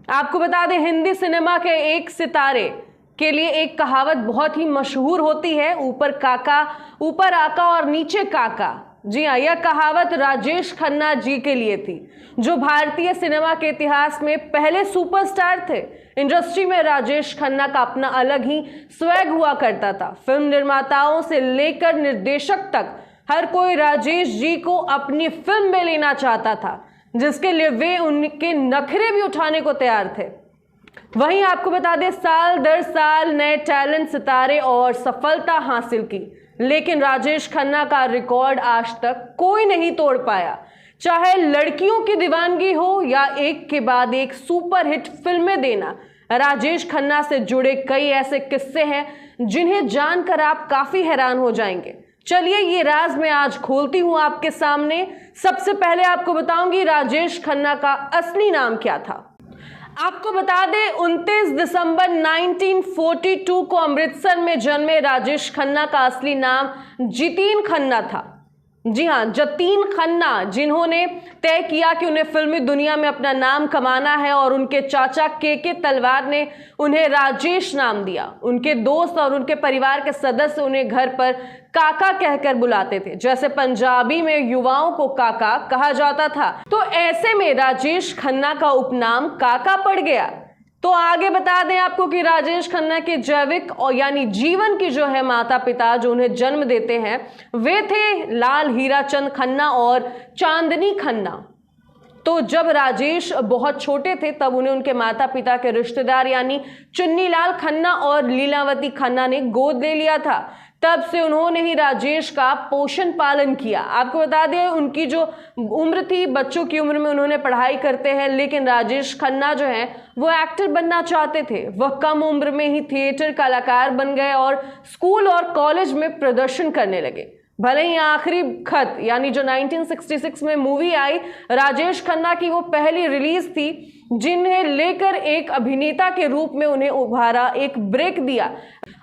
आपको बता दें, हिंदी सिनेमा के एक सितारे के लिए एक कहावत बहुत ही मशहूर होती है, ऊपर आका और नीचे काका। जी हाँ, यह कहावत राजेश खन्ना जी के लिए थी, जो भारतीय सिनेमा के इतिहास में पहले सुपरस्टार थे। इंडस्ट्री में राजेश खन्ना का अपना अलग ही स्वैग हुआ करता था। फिल्म निर्माताओं से लेकर निर्देशक तक हर कोई राजेश जी को अपनी फिल्म में लेना चाहता था, जिसके लिए वे उनके नखरे भी उठाने को तैयार थे। वहीं आपको बता दें, साल दर साल नए टैलेंट, सितारे और सफलता हासिल की, लेकिन राजेश खन्ना का रिकॉर्ड आज तक कोई नहीं तोड़ पाया। चाहे लड़कियों की दीवानगी हो या एक के बाद एक सुपरहिट फिल्में देना, राजेश खन्ना से जुड़े कई ऐसे किस्से हैं जिन्हें जानकर आप काफी हैरान हो जाएंगे। चलिए, ये राज मैं आज खोलती हूं आपके सामने। सबसे पहले आपको बताऊंगी राजेश खन्ना का असली नाम क्या था। आपको बता दें, 29 दिसंबर 1942 को अमृतसर में जन्मे राजेश खन्ना का असली नाम जतीन खन्ना था। जी हाँ, जतीन खन्ना, जिन्होंने तय किया कि उन्हें फिल्मी दुनिया में अपना नाम कमाना है, और उनके चाचा के तलवार ने उन्हें राजेश नाम दिया। उनके दोस्त और उनके परिवार के सदस्य उन्हें घर पर काका कहकर बुलाते थे, जैसे पंजाबी में युवाओं को काका कहा जाता था। तो ऐसे में राजेश खन्ना का उपनाम काका पड़ गया। तो आगे बता दें आपको कि राजेश खन्ना के जैविक और यानी जीवन की जो है माता पिता जो उन्हें जन्म देते हैं, वे थे लाल हीराचंद खन्ना और चांदनी खन्ना। तो जब राजेश बहुत छोटे थे तब उन्हें उनके माता पिता के रिश्तेदार यानी चुन्नीलाल खन्ना और लीलावती खन्ना ने गोद ले लिया था। तब से उन्होंने ही राजेश का पोषण पालन किया। आपको बता दें, उनकी जो उम्र थी, बच्चों की उम्र में उन्होंने पढ़ाई करते हैं, लेकिन राजेश खन्ना जो है वो एक्टर बनना चाहते थे। वह कम उम्र में ही थिएटर कलाकार बन गए और स्कूल और कॉलेज में प्रदर्शन करने लगे। भले ही आखिरी खत यानी जो 1966 में मूवी आई, राजेश खन्ना की वो पहली रिलीज थी, जिन्हें लेकर एक अभिनेता के रूप में उन्हें उभारा, एक ब्रेक दिया।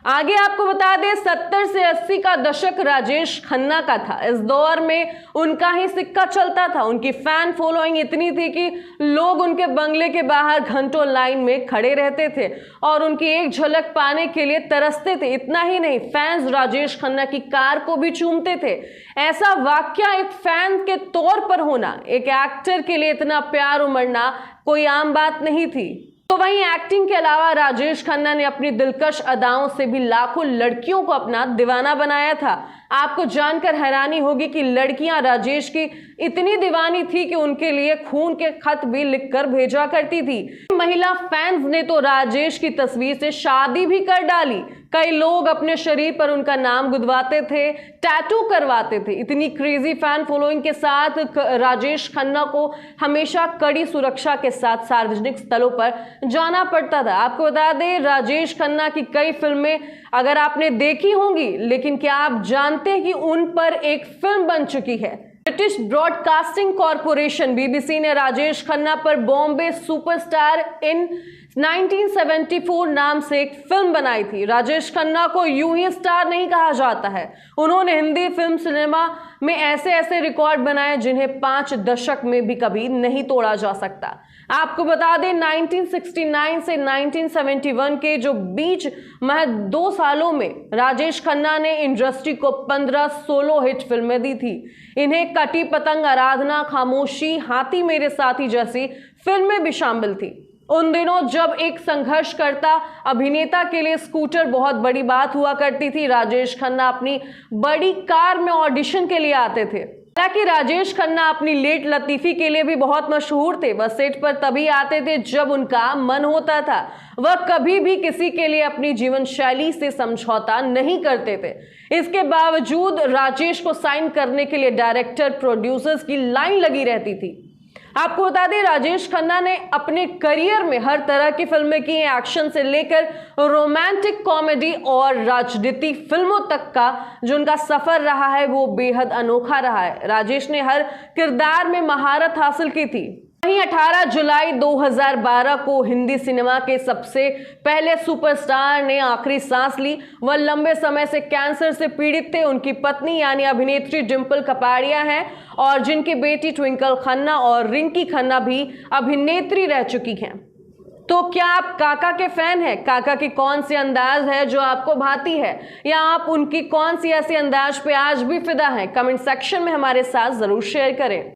आगे आपको बता दें, 70 से 80 का दशक राजेश खन्ना का था। इस दौर में उनका ही सिक्का चलता था। उनकी फैन फॉलोइंग इतनी थी कि लोग उनके बंगले के बाहर घंटों लाइन में खड़े रहते थे और उनकी एक झलक पाने के लिए तरसते थे। इतना ही नहीं, फैंस राजेश खन्ना की कार को भी चूमते थे। ऐसा वाकया एक फैन के तौर पर होना, एक एक्टर के लिए इतना प्यार उमड़ना कोई आम बात नहीं थी। तो वहीं एक्टिंग के अलावा राजेश खन्ना ने अपनी दिलकश अदाओं से भी लाखों लड़कियों को अपना दीवाना बनाया था। आपको जानकर हैरानी होगी कि लड़कियां राजेश की इतनी दीवानी थी कि उनके लिए खून के खत भी लिखकर भेजा करती थी। महिला फैंस ने तो राजेश की तस्वीर से शादी भी कर डाली। कई लोग अपने शरीर पर उनका नाम गुदवाते थे, टैटू करवाते थे। इतनी क्रेजी फैन फॉलोइंग के साथ राजेश खन्ना को हमेशा कड़ी सुरक्षा के साथ सार्वजनिक स्थलों पर जाना पड़ता था। आपको बता दें, राजेश खन्ना की कई फिल्में अगर आपने देखी होंगी, लेकिन क्या आप जानते हैं कि उन पर एक फिल्म बन चुकी है। ब्रिटिश ब्रॉडकास्टिंग कॉरपोरेशन बीबीसी ने राजेश खन्ना पर बॉम्बे सुपरस्टार इन 1974 नाम से एक फिल्म बनाई थी। राजेश खन्ना को यूं ही स्टार नहीं कहा जाता है। उन्होंने हिंदी फिल्म सिनेमा में ऐसे ऐसे रिकॉर्ड बनाए जिन्हें 5 दशक में भी कभी नहीं तोड़ा जा सकता। आपको बता दें, 1969 से 1971 के जो बीच महज 2 सालों में राजेश खन्ना ने इंडस्ट्री को 15 सोलो हिट फिल्में दी थी। इन्हें कटी पतंग, आराधना, खामोशी, हाथी मेरे साथी जैसी फिल्में भी शामिल थी। उन दिनों जब एक संघर्ष करता अभिनेता के लिए स्कूटर बहुत बड़ी बात हुआ करती थी, राजेश खन्ना अपनी बड़ी कार में ऑडिशन के लिए आते थे। हालांकि राजेश खन्ना अपनी लेट लतीफी के लिए भी बहुत मशहूर थे। वह सेट पर तभी आते थे जब उनका मन होता था। वह कभी भी किसी के लिए अपनी जीवन शैली से समझौता नहीं करते थे। इसके बावजूद राजेश को साइन करने के लिए डायरेक्टर, प्रोड्यूसर्स की लाइन लगी रहती थी। आपको बता दें, राजेश खन्ना ने अपने करियर में हर तरह की फिल्में की हैं। एक्शन से लेकर रोमांटिक कॉमेडी और राजनीति फिल्मों तक का जो उनका सफर रहा है वो बेहद अनोखा रहा है। राजेश ने हर किरदार में महारत हासिल की थी। वहीं 18 जुलाई 2012 को हिंदी सिनेमा के सबसे पहले सुपरस्टार ने आखिरी सांस ली। वह लंबे समय से कैंसर से पीड़ित थे। उनकी पत्नी यानी अभिनेत्री डिंपल कपाड़िया हैं और जिनकी बेटी ट्विंकल खन्ना और रिंकी खन्ना भी अभिनेत्री रह चुकी हैं। तो क्या आप काका के फैन हैं? काका की कौन सी अंदाज है जो आपको भाती है, या आप उनकी कौन सी ऐसी अंदाज पे आज भी फिदा हैं? कमेंट सेक्शन में हमारे साथ जरूर शेयर करें।